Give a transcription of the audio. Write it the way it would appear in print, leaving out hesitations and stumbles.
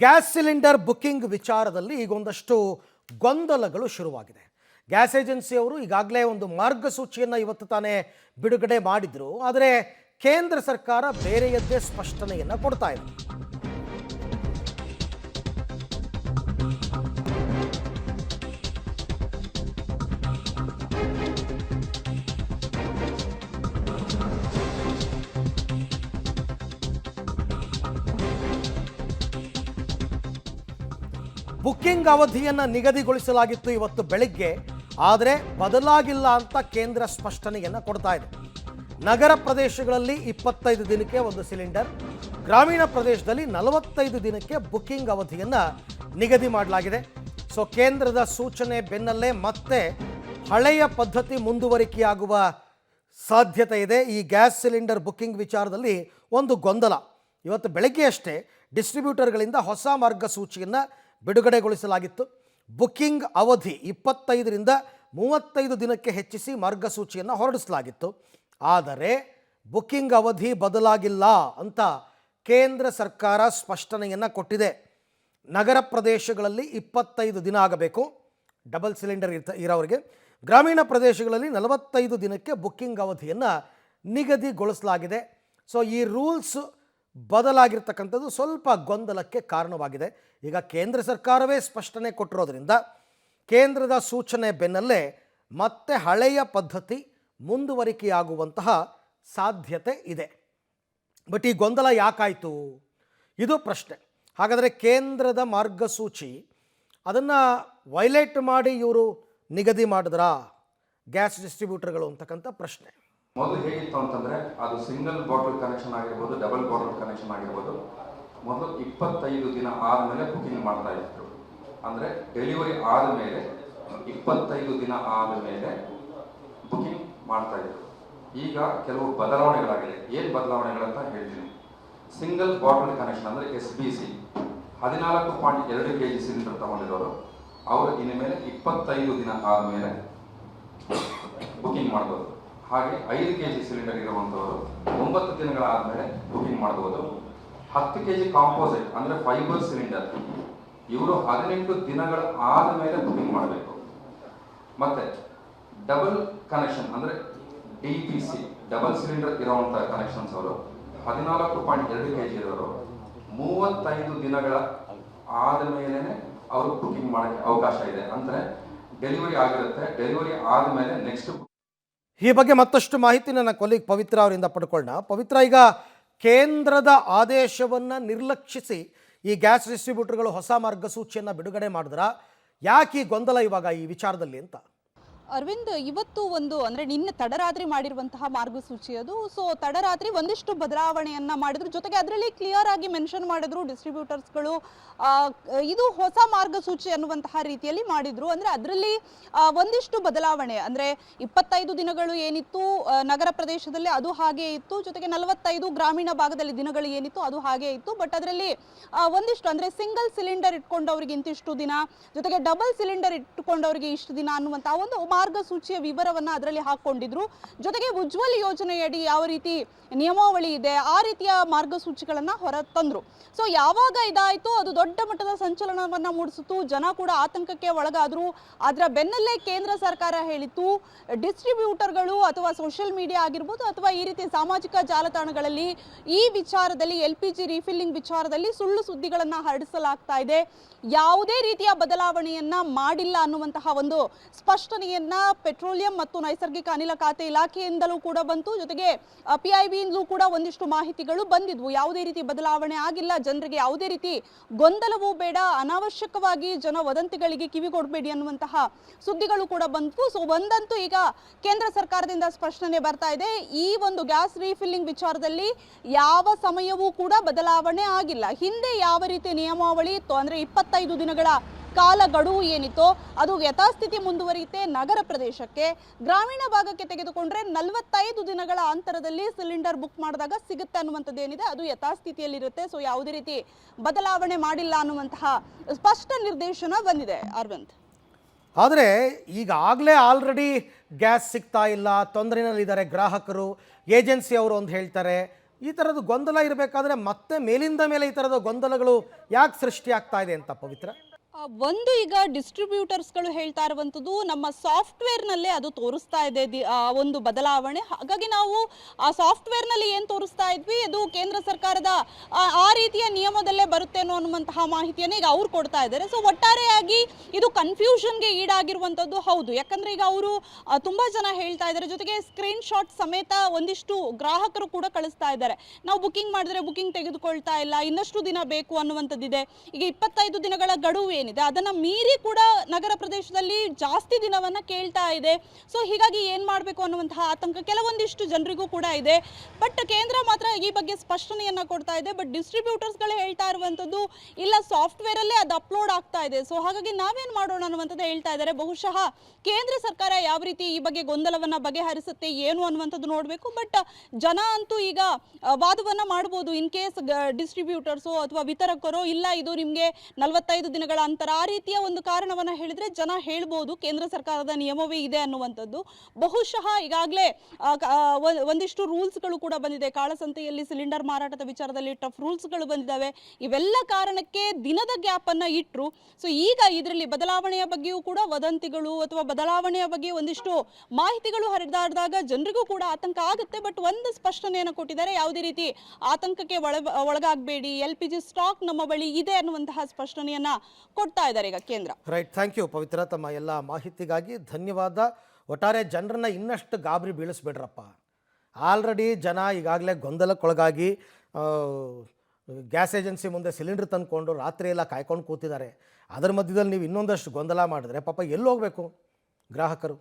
Gas cylinder booking ವಿಚಾರದಲ್ಲಿ ಈಗೊಂದಷ್ಟು ಗೊಂದಲಗಳು ಶುರುವಾಗಿದೆ. ಗ್ಯಾಸ್ ಏಜೆನ್ಸಿಯವರು ಈಗಾಗಲೇ ಒಂದು ಮಾರ್ಗಸೂಚಿಯನ್ನು ಇವತ್ತು ತಾನೇ ಬಿಡುಗಡೆ ಮಾಡಿದ್ರು. ಆದರೆ ಕೇಂದ್ರ ಸರ್ಕಾರ ಬೇರೆಯದ್ದೇ ಸ್ಪಷ್ಟನೆಯನ್ನು ಕೊಡ್ತಾ ಇದೆ. ಬುಕ್ಕಿಂಗ್ ಅವಧಿಯನ್ನು ನಿಗದಿಗೊಳಿಸಲಾಗಿತ್ತು ಇವತ್ತು ಬೆಳಿಗ್ಗೆ, ಆದರೆ ಬದಲಾಗಿಲ್ಲ ಅಂತ ಕೇಂದ್ರ ಸ್ಪಷ್ಟನೆಯನ್ನು ಕೊಡ್ತಾ ಇದೆ. ನಗರ ಪ್ರದೇಶಗಳಲ್ಲಿ 25 ದಿನಕ್ಕೆ ಒಂದು ಸಿಲಿಂಡರ್, ಗ್ರಾಮೀಣ ಪ್ರದೇಶದಲ್ಲಿ 45 ದಿನಕ್ಕೆ ಬುಕ್ಕಿಂಗ್ ಅವಧಿಯನ್ನು ನಿಗದಿ ಮಾಡಲಾಗಿದೆ. ಸೊ ಕೇಂದ್ರದ ಸೂಚನೆ ಬೆನ್ನಲ್ಲೇ ಮತ್ತೆ ಹಳೆಯ ಪದ್ಧತಿ ಮುಂದುವರಿಕೆಯಾಗುವ ಸಾಧ್ಯತೆ ಇದೆ. ಈ ಗ್ಯಾಸ್ ಸಿಲಿಂಡರ್ ಬುಕ್ಕಿಂಗ್ ವಿಚಾರದಲ್ಲಿ ಒಂದು ಗೊಂದಲ. ಇವತ್ತು ಬೆಳಗ್ಗೆ ಅಷ್ಟೇ ಡಿಸ್ಟ್ರಿಬ್ಯೂಟರ್ಗಳಿಂದ ಹೊಸ ಮಾರ್ಗಸೂಚಿಯನ್ನು ಬಿಡುಗಡೆಗೊಳಿಸಲಾಗಿತ್ತು. ಬುಕ್ಕಿಂಗ್ ಅವಧಿ 25ರಿಂದ 35 ದಿನಕ್ಕೆ ಹೆಚ್ಚಿಸಿ ಮಾರ್ಗಸೂಚಿಯನ್ನು ಹೊರಡಿಸಲಾಗಿತ್ತು. ಆದರೆ ಬುಕ್ಕಿಂಗ್ ಅವಧಿ ಬದಲಾಗಿಲ್ಲ ಅಂತ ಕೇಂದ್ರ ಸರ್ಕಾರ ಸ್ಪಷ್ಟನೆಯನ್ನು ಕೊಟ್ಟಿದೆ. ನಗರ ಪ್ರದೇಶಗಳಲ್ಲಿ 25 ದಿನ ಆಗಬೇಕು ಡಬಲ್ ಸಿಲಿಂಡರ್ ಇರೋರಿಗೆ, ಗ್ರಾಮೀಣ ಪ್ರದೇಶಗಳಲ್ಲಿ 45 ದಿನಕ್ಕೆ ಬುಕ್ಕಿಂಗ್ ಅವಧಿಯನ್ನು ನಿಗದಿಗೊಳಿಸಲಾಗಿದೆ. ಸೊ ಈ ರೂಲ್ಸ್ ಬದಲಾಗಿರ್ತಕ್ಕಂಥದ್ದು ಸ್ವಲ್ಪ ಗೊಂದಲಕ್ಕೆ ಕಾರಣವಾಗಿದೆ. ಈಗ ಕೇಂದ್ರ ಸರ್ಕಾರವೇ ಸ್ಪಷ್ಟನೆ ಕೊಟ್ಟಿರೋದ್ರಿಂದ ಕೇಂದ್ರದ ಸೂಚನೆ ಬೆನ್ನಲ್ಲೇ ಮತ್ತೆ ಹಳೆಯ ಪದ್ಧತಿ ಮುಂದುವರಿಕೆಯಾಗುವಂತಹ ಸಾಧ್ಯತೆ ಇದೆ. ಬಟ್ ಈ ಗೊಂದಲ ಯಾಕಾಯಿತು, ಇದು ಪ್ರಶ್ನೆ. ಹಾಗಾದರೆ ಕೇಂದ್ರದ ಮಾರ್ಗಸೂಚಿ ಅದನ್ನು ವೈಲೇಟ್ ಮಾಡಿ ಇವರು ನಿಗದಿ ಮಾಡಿದ್ರಾ ಗ್ಯಾಸ್ ಡಿಸ್ಟ್ರಿಬ್ಯೂಟರ್ಗಳು ಅಂತಕ್ಕಂಥ ಪ್ರಶ್ನೆ. ಮೊದಲು ಹೇಗಿತ್ತು ಅಂತಂದರೆ, ಅದು ಸಿಂಗಲ್ ಬಾಟಲ್ ಕನೆಕ್ಷನ್ ಆಗಿರ್ಬೋದು, ಡಬಲ್ ಬಾಟಲ್ ಕನೆಕ್ಷನ್ ಆಗಿರ್ಬೋದು, ಮೊದಲು 25 ದಿನ ಆದಮೇಲೆ ಬುಕಿಂಗ್ ಮಾಡ್ತಾ ಇದ್ರು. ಅಂದರೆ ಡೆಲಿವರಿ ಆದಮೇಲೆ 25 ದಿನ ಆದಮೇಲೆ ಬುಕಿಂಗ್ ಮಾಡ್ತಾ ಇದ್ರು. ಈಗ ಕೆಲವು ಬದಲಾವಣೆಗಳಾಗಿದೆ. ಏನು ಬದಲಾವಣೆಗಳಂತ ಹೇಳ್ತೀನಿ. ಸಿಂಗಲ್ ಬಾಟಲ್ ಕನೆಕ್ಷನ್ ಅಂದರೆ SBC 14.2 kg ಸಿಲಿಂಡರ್ ತಗೊಂಡಿರೋರು ಅವರು ಇನ್ಮೇಲೆ 25 ದಿನ ಆದಮೇಲೆ ಬುಕಿಂಗ್ ಮಾಡ್ಬೋದು. ಹಾಗೆ 5 kg ಸಿಲಿಂಡರ್ ಇರುವಂಥವರು 9 ದಿನಗಳಾದಮೇಲೆ ಬುಕಿಂಗ್ ಮಾಡ್ಬೋದು. 10 kg ಕಾಂಪೋಸಿಟ್ ಅಂದರೆ ಫೈಬರ್ ಸಿಲಿಂಡರ್ ಇವರು 18 ದಿನಗಳ ಆದಮೇಲೆ ಬುಕಿಂಗ್ ಮಾಡಬೇಕು. ಮತ್ತು ಡಬಲ್ ಕನೆಕ್ಷನ್ ಅಂದರೆ DBC ಡಬಲ್ ಸಿಲಿಂಡರ್ ಇರುವಂಥ ಕನೆಕ್ಷನ್ಸ್ ಅವರು 14.2 kg ಇರೋರು 35 ದಿನಗಳ ಆದಮೇಲೆ ಅವರು ಬುಕಿಂಗ್ ಮಾಡೋಕ್ಕೆ ಅವಕಾಶ ಇದೆ. ಅಂದರೆ ಡೆಲಿವರಿ ಆಗಿರುತ್ತೆ, ಡೆಲಿವರಿ ಆದಮೇಲೆ ನೆಕ್ಸ್ಟ್. ಈ ಬಗ್ಗೆ ಮತ್ತಷ್ಟು ಮಾಹಿತಿ ನನ್ನ ಕೊಲೀಗ್ ಪವಿತ್ರ ಅವರಿಂದ ಪಡ್ಕೊಳ್ಳೋಣ. ಪವಿತ್ರ, ಈಗ ಕೇಂದ್ರದ ಆದೇಶವನ್ನು ನಿರ್ಲಕ್ಷಿಸಿ ಈ ಗ್ಯಾಸ್ ಡಿಸ್ಟ್ರಿಬ್ಯೂಟರ್ಗಳು ಹೊಸ ಮಾರ್ಗಸೂಚಿಯನ್ನು ಬಿಡುಗಡೆ ಮಾಡಿದ್ರಾ? ಯಾಕೆ ಈ ಗೊಂದಲ ಇವಾಗ ಈ ವಿಚಾರದಲ್ಲಿ ಅಂತ? ಅರವಿಂದ್, ಇವತ್ತು ಅಂದರೆ ನಿನ್ನೆ ತಡರಾತ್ರಿ ಮಾಡಿರುವಂತಹ ಮಾರ್ಗಸೂಚಿ ಅದು. ಸೊ ತಡರಾತ್ರಿ ಒಂದಿಷ್ಟು ಬದಲಾವಣೆಯನ್ನ ಮಾಡಿದ್ರು. ಜೊತೆಗೆ ಅದರಲ್ಲಿ ಕ್ಲಿಯರ್ ಆಗಿ ಮೆನ್ಷನ್ ಮಾಡಿದ್ರು ಡಿಸ್ಟ್ರಿಬ್ಯೂಟರ್ಸ್ಗಳು ಇದು ಹೊಸ ಮಾರ್ಗಸೂಚಿ ಅನ್ನುವಂತಹ ರೀತಿಯಲ್ಲಿ ಮಾಡಿದ್ರು. ಅಂದರೆ ಅದರಲ್ಲಿ ಒಂದಿಷ್ಟು ಬದಲಾವಣೆ, ಅಂದರೆ 25 ದಿನಗಳು ಏನಿತ್ತು ನಗರ ಪ್ರದೇಶದಲ್ಲಿ ಅದು ಹಾಗೆ ಇತ್ತು, ಜೊತೆಗೆ 45 ಗ್ರಾಮೀಣ ಭಾಗದಲ್ಲಿ ದಿನಗಳು ಏನಿತ್ತು ಅದು ಹಾಗೆ ಇತ್ತು. ಬಟ್ ಅದರಲ್ಲಿ ಒಂದಿಷ್ಟು, ಅಂದರೆ ಸಿಂಗಲ್ ಸಿಲಿಂಡರ್ ಇಟ್ಕೊಂಡವ್ರಿಗೆ ಇಂತಿಷ್ಟು ದಿನ, ಜೊತೆಗೆ ಡಬಲ್ ಸಿಲಿಂಡರ್ ಇಟ್ಟುಕೊಂಡವ್ರಿಗೆ ಇಷ್ಟು ದಿನ ಅನ್ನುವಂತಹ ಒಂದು ಮಾರ್ಗಸೂಚಿಯ ವಿವರವನ್ನ ಅದರಲ್ಲಿ ಹಾಕೊಂಡಿದ್ರು. ಜೊತೆಗೆ ಉಜ್ವಲ್ ಯೋಜನೆಯಡಿ ಯಾವ ರೀತಿ ನಿಯಮಾವಳಿ ಇದೆ ಆ ರೀತಿಯ ಮಾರ್ಗಸೂಚಿಗಳನ್ನ ಹೊರ ತಂದ್ರು. ಸೊ ಯಾವಾಗ ಇದಾಯಿತು ಅದು ದೊಡ್ಡ ಮಟ್ಟದ ಸಂಚಲನವನ್ನ ಮೂಡಿಸಿತು. ಜನ ಕೂಡ ಆತಂಕಕ್ಕೆ ಒಳಗಾದ್ರು. ಅದರ ಬೆನ್ನಲ್ಲೇ ಕೇಂದ್ರ ಸರ್ಕಾರ ಹೇಳಿತ್ತು, ಡಿಸ್ಟ್ರಿಬ್ಯೂಟರ್ಗಳು ಅಥವಾ ಸೋಷಿಯಲ್ ಮೀಡಿಯಾ ಆಗಿರ್ಬೋದು ಅಥವಾ ಈ ರೀತಿ ಸಾಮಾಜಿಕ ಜಾಲತಾಣಗಳಲ್ಲಿ ಈ ವಿಚಾರದಲ್ಲಿ LPG ರೀಫಿಲ್ಲಿಂಗ್ ವಿಚಾರದಲ್ಲಿ ಸುಳ್ಳು ಸುದ್ದಿಗಳನ್ನ ಹರಡಿಸಲಾಗ್ತಾ ಇದೆ, ಯಾವುದೇ ರೀತಿಯ ಬದಲಾವಣೆಯನ್ನ ಮಾಡಿಲ್ಲ ಅನ್ನುವಂತಹ ಒಂದು ಸ್ಪಷ್ಟನೆಯನ್ನ ಪೆಟ್ರೋಲಿಯಂ ಮತ್ತು ನೈಸರ್ಗಿಕ ಅನಿಲ ಖಾತೆ ಇಲಾಖೆಯಿಂದಲೂ ಕೂಡ ಬಂತು. ಜೊತೆಗೆ PIB ಇಂದಲೂ ಕೂಡ ಒಂದಿಷ್ಟು ಮಾಹಿತಿಗಳು ಬಂದಿದ್ವು. ಯಾವುದೇ ರೀತಿ ಬದಲಾವಣೆ ಆಗಿಲ್ಲ, ಜನರಿಗೆ ಯಾವುದೇ ರೀತಿ ಗೊಂದಲವೂ ಬೇಡ, ಅನಾವಶ್ಯಕವಾಗಿ ಜನ ವದಂತಿಗಳಿಗೆ ಕಿವಿಗೊಡಬೇಡಿ ಅನ್ನುವಂತಹ ಸುದ್ದಿಗಳು ಕೂಡ ಬಂತು. ಸೊ ಒಂದಂತೂ ಈಗ ಕೇಂದ್ರ ಸರ್ಕಾರದಿಂದ ಸ್ಪಷ್ಟನೆ ಬರ್ತಾ ಇದೆ, ಈ ಒಂದು ಗ್ಯಾಸ್ ರೀಫಿಲ್ಲಿಂಗ್ ವಿಚಾರದಲ್ಲಿ ಯಾವ ಸಮಯವೂ ಕೂಡ ಬದಲಾವಣೆ ಆಗಿಲ್ಲ. ಹಿಂದೆ ಯಾವ ರೀತಿ ನಿಯಮಾವಳಿ ಇತ್ತು, ಅಂದ್ರೆ 25 ದಿನಗಳ ಕಾಲ ಗಡುವು ಏನಿತ್ತೋ ಅದು ಯಥಾಸ್ಥಿತಿ ಮುಂದುವರಿಯುತ್ತೆ. ನಗರ ಪ್ರದೇಶಕ್ಕೆ, ಗ್ರಾಮೀಣ ಭಾಗಕ್ಕೆ ತೆಗೆದುಕೊಂಡ್ರೆ 45 ದಿನಗಳ ಅಂತರದಲ್ಲಿ ಸಿಲಿಂಡರ್ ಬುಕ್ ಮಾಡಿದಾಗ ಸಿಗುತ್ತೆ ಅನ್ನುವಂಥದ್ದು ಏನಿದೆ ಅದು ಯಥಾಸ್ಥಿತಿಯಲ್ಲಿರುತ್ತೆ. ಸೊ ಯಾವುದೇ ರೀತಿ ಬದಲಾವಣೆ ಮಾಡಿಲ್ಲ ಅನ್ನುವಂತಹ ಸ್ಪಷ್ಟ ನಿರ್ದೇಶನ ಬಂದಿದೆ ಅರವಿಂದ್. ಆದರೆ ಈಗಾಗಲೇ ಆಲ್ರೆಡಿ ಗ್ಯಾಸ್ ಸಿಗ್ತಾ ಇಲ್ಲ, ತೊಂದರೆನಲ್ಲಿದ್ದಾರೆ ಗ್ರಾಹಕರು. ಏಜೆನ್ಸಿ ಅವರು ಒಂದು ಹೇಳ್ತಾರೆ, ಈ ಥರದ ಗೊಂದಲ ಇರಬೇಕಾದ್ರೆ ಮತ್ತೆ ಮೇಲಿಂದ ಮೇಲೆ ಈ ಥರದ ಗೊಂದಲಗಳು ಯಾಕೆ ಸೃಷ್ಟಿ ಆಗ್ತಾ ಇದೆ ಅಂತ ಪವಿತ್ರ? ಒಂದು ಈಗ ಡಿಸ್ಟ್ರಿಬ್ಯೂಟರ್ಸ್ಗಳು ಹೇಳ್ತಾ ಇರುವಂಥದ್ದು ನಮ್ಮ ಸಾಫ್ಟ್ವೇರ್ನಲ್ಲೇ ಅದು ತೋರಿಸ್ತಾ ಇದೆ ಒಂದು ಬದಲಾವಣೆ. ಹಾಗಾಗಿ ನಾವು ಆ ಸಾಫ್ಟ್ವೇರ್ನಲ್ಲಿ ಏನು ತೋರಿಸ್ತಾ ಇದ್ವಿ ಅದು ಕೇಂದ್ರ ಸರ್ಕಾರದ ಆ ರೀತಿಯ ನಿಯಮದಲ್ಲೇ ಬರುತ್ತೇನೋ ಅನ್ನುವಂತಹ ಮಾಹಿತಿಯನ್ನು ಈಗ ಅವ್ರು ಕೊಡ್ತಾ ಇದ್ದಾರೆ. ಸೊ ಒಟ್ಟಾರೆಯಾಗಿ ಇದು ಕನ್ಫ್ಯೂಷನ್ಗೆ ಈಡಾಗಿರುವಂಥದ್ದು ಹೌದು. ಯಾಕಂದರೆ ಈಗ ಅವರು ತುಂಬ ಜನ ಹೇಳ್ತಾ ಇದ್ದಾರೆ, ಜೊತೆಗೆ ಸ್ಕ್ರೀನ್ ಶಾಟ್ ಸಮೇತ ಒಂದಿಷ್ಟು ಗ್ರಾಹಕರು ಕೂಡ ಕಳಿಸ್ತಾ ಇದ್ದಾರೆ. ನಾವು ಬುಕಿಂಗ್ ಮಾಡಿದ್ರೆ ಬುಕಿಂಗ್ ತೆಗೆದುಕೊಳ್ತಾ ಇಲ್ಲ, ಇನ್ನಷ್ಟು ದಿನ ಬೇಕು ಅನ್ನುವಂಥದ್ದಿದೆ. ಈಗ 25 ದಿನಗಳ ಗಡುವು ಏನಿದೆ ಅದನ್ನು ಮೀರಿ ಕೂಡ ನಗರ ಪ್ರದೇಶದಲ್ಲಿ ಜಾಸ್ತಿ ದಿನವನ್ನು ಕೇಳ್ತಾ ಇದೆ. ಸೊ ಹೀಗಾಗಿ ಏನು ಮಾಡಬೇಕು ಅನ್ನುವಂತಹ ಆತಂಕ ಕೆಲವೊಂದಿಷ್ಟು ಜನರಿಗೂ ಕೂಡ ಇದೆ. ಬಟ್ ಕೇಂದ್ರ ಮಾತ್ರ ಈ ಬಗ್ಗೆ ಸ್ಪಷ್ಟನೆಯನ್ನು ಕೊಡ್ತಾ ಇದೆ. ಬಟ್ ಡಿಸ್ಟ್ರಿಬ್ಯೂಟರ್ಸ್ಗಳು ಹೇಳ್ತಾ ಇರುವಂಥದ್ದು ಇಲ್ಲ, ಸಾಫ್ಟ್ವೇರಲ್ಲೇ ಅದು ಅಪ್ಲೋಡ್ ಆಗ್ತಾ ಇದೆ. ಸೊ ಹಾಗಾಗಿ ನಾವೇನು ಮಾಡೋಣ ಅನ್ನುವಂಥದ್ದು ಹೇಳ್ತಾ ಇದ್ದಾರೆ. ಬಹುಶಃ ಕೇಂದ್ರ ಸರ್ಕಾರ ಯಾವ ರೀತಿ ಈ ಬಗ್ಗೆ ಗೊಂದಲವನ್ನು ಬಗೆಹರಿಸುತ್ತೆ ಏನು ಅನ್ನುವಂಥದ್ದು ನೋಡಬೇಕು. ಬಟ್ ಜನ ಅಂತೂ ಈಗ ವಾದವನ್ನು ಮಾಡ್ಬೋದು. ಇನ್ ಕೇಸ್ ಡಿಸ್ಟ್ರಿಬ್ಯೂಟರ್ಸು ಅಥವಾ ವಿತರಕರು ಇಲ್ಲ ಇದು ನಿಮಗೆ 45 ದಿನಗಳ ಅಂತರ ಆ ರೀತಿಯ ಒಂದು ಕಾರಣವನ್ನು ಹೇಳಿದ್ರೆ ಜನ ಹೇಳ್ಬೋದು ಕೇಂದ್ರ ಸರ್ಕಾರದ ನಿಯಮವೇ ಇದೆ ಅನ್ನುವಂಥದ್ದು. ಬಹುಶಃ ಈಗಾಗಲೇ ಒಂದಿಷ್ಟು ರೂಲ್ಸ್ಗಳು ಕೂಡ ಬಂದಿದೆ. ಕಾಳಸಂತೆಯಲ್ಲಿ ಸಿಲಿಂಡರ್ ಮಾರಾಟದ ವಿಚಾರದಲ್ಲಿ ಟಫ್ ರೂಲ್ಸ್ಗಳು ಬಂದಿದ್ದಾವೆ. ಇವೆಲ್ಲ ಕಾರಣಕ್ಕೆ ದಿನದ ಗ್ಯಾಪನ್ನು ಇಟ್ಟರು. ಸೊ ಈಗ ಇದರಲ್ಲಿ ಬದಲಾವಣೆಯ ಬಗ್ಗೆಯೂ ಕೂಡ ವದಂತಿಗಳು ಅಥವಾ ಬದಲಾವಣೆಯ ಬಗ್ಗೆ ಒಂದಿಷ್ಟು ಮಾಹಿತಿಗಳು ಹರಿದಾಡಿದಾಗ ಜನರಿಗೂ ಕೂಡ ಆತಂಕ ಆಗುತ್ತೆ. ಬಟ್ ಒಂದು ಸ್ಪಷ್ಟನೆಯನ್ನು ಕೊಟ್ಟಿದ್ದಾರೆ, ಯಾವುದೇ ರೀತಿ ಆತಂಕಕ್ಕೆ ಒಳಗಾಗಬೇಡಿ, LPG ಸ್ಟಾಕ್ ನಮ್ಮ ಬಳಿ ಇದೆ ಅನ್ನುವಂತಹ ಸ್ಪಷ್ಟನೆಯನ್ನ ಕೊಡ್ತಾ ಇದ್ದಾರೆ ಈಗ ಕೇಂದ್ರ. ರೈಟ್, ಥ್ಯಾಂಕ್ ಯು ಪವಿತ್ರ, ತಮ್ಮ ಎಲ್ಲ ಮಾಹಿತಿಗಾಗಿ ಧನ್ಯವಾದ. ಒಟ್ಟಾರೆ ಜನರನ್ನ ಇನ್ನಷ್ಟು ಗಾಬರಿ ಬೀಳಿಸ್ಬೇಡ್ರಪ್ಪ. ಆಲ್ರೆಡಿ ಜನ ಈಗಾಗಲೇ ಗೊಂದಲಕ್ಕೊಳಗಾಗಿ ಗ್ಯಾಸ್ ಏಜೆನ್ಸಿ ಮುಂದೆ ಸಿಲಿಂಡರ್ ತಂದುಕೊಂಡು ರಾತ್ರಿ ಎಲ್ಲ ಕಾಯ್ಕೊಂಡು ಕೂತಿದ್ದಾರೆ. ಅದರ ಮಧ್ಯದಲ್ಲಿ ನೀವು ಇನ್ನೊಂದಷ್ಟು ಗೊಂದಲ ಮಾಡಿದ್ರೆ ಪಾಪ ಎಲ್ಲಿ ಹೋಗಬೇಕು ಗ್ರಾಹಕರು?